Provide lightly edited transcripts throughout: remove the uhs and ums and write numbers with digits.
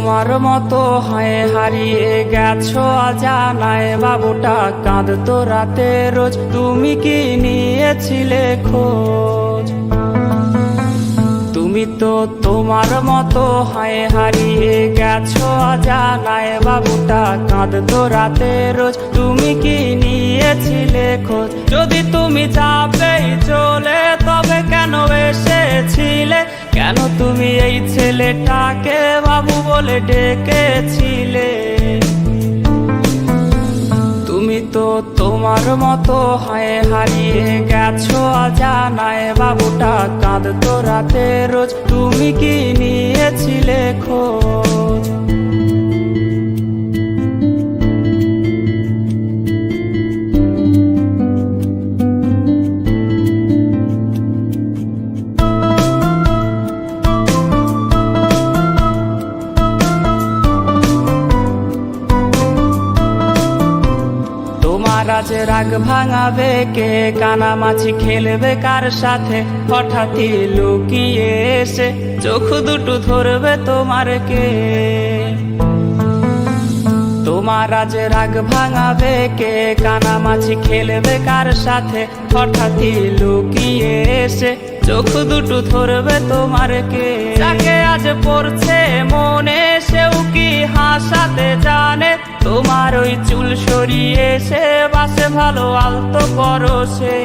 তোমার মতো হয় হারিয়ে গেছো অজানায়, বাবুটা কাঁদতো রাতে রোজ, তুমি কি নিয়েছিলে খোঁজ? তুমি তো তোমার মতো হয় হারিয়ে গেছো অজানায়, বাবুটা কাঁদতো রাতে রোজ, তুমি কি নিয়েছিলে খোঁজ? যদি তুমি যাবেই চলে তবে কেন এসেছিলে? কেন তুমি এই ছেলেটাকে বাবু বলে ডেকেছিলে? তুমি তো তোমার মতো হয় হারিয়ে গেছো অজানায়, বাবুটা কাঁদতো রাতে রোজ, তুমি কি নিয়েছিলে খোঁজ? আজ রাগ ভাঙাবে কে? কানামাছি খেলবে কার সাথে? হঠাৎই লুকিয়ে এসে চোখ দুটো ধরবে তোমার কে? তোমার আজ রাগ ভাঙাবে কে? কানামাছি খেলবে কার সাথে? হঠাৎই লুকিয়ে এসে চোখ দুটো ধরবে তোমার কে? যাকে আজ পড়ছে মনে সেও কি হাসাতে জানে? তোমার ওই চুল সরিয়ে সে বাসে ভালো আলতো পরশে।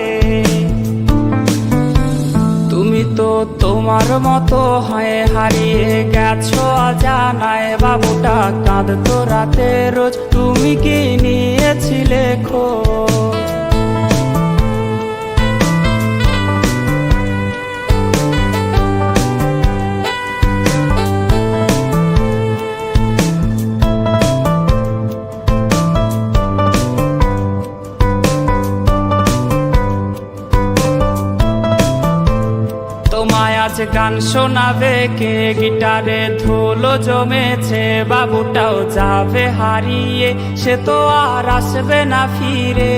তুমি তো তোমার মতো হয় হারিয়ে গেছো অজানায়, বাবুটা কাঁদতো রাতে রোজ, তুমি কি নিয়েছিলে খোঁজ? তোমায় আজ গান শোনাবে কে? গিটারে ধুলো জমেছে, বাবুটাও যাবে হারিয়ে, সে তো আর আসবে না ফিরে।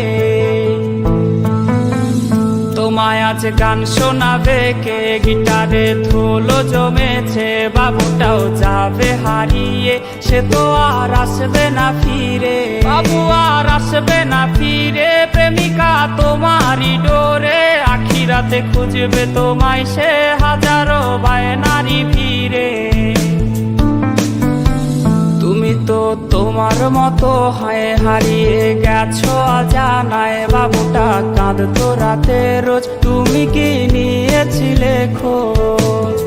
তোমায় আজ গান শোনাবে কে? গিটারে ধুলো জমেছে, বাবুটাও যাবে হারিয়ে, সে তো আর আসবে না ফিরে। বাবু আর আসবে না ফিরে, প্রেমিকা তোমারই ডোরে, আখিরাতে খুঁজবে তোমায় সে হাজারো বায়নারি ভিড়ে। তুমি তো তোমার মতো হয় হারিয়ে গেছো অজানায়, বাবুটা কাঁদতো রাতে রোজ, তুমি কি নিয়েছিলে খোঁজ?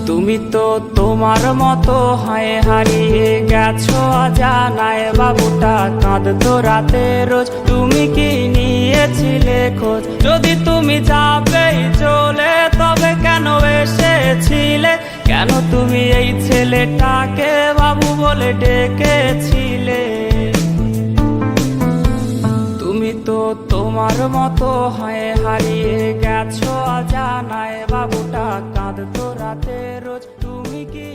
তুমি তো তোমার মতো হয় হারিয়ে গেছো অজানায়, বাবুটা কাঁদতো রাতে রোজ, তুমি কি নিয়েছিলে খোঁজ? যদি তুমি যাবেই চলে তবে কেন এসেছিলে? কেন তুমি এই ছেলেটাকে বাবু বলে ডেকেছিলে? তুমি তো তোমার মতো হয় হারিয়ে গেছো অজানায়, বাবুটা কাঁদতো রাতে রোজ, তুমি কি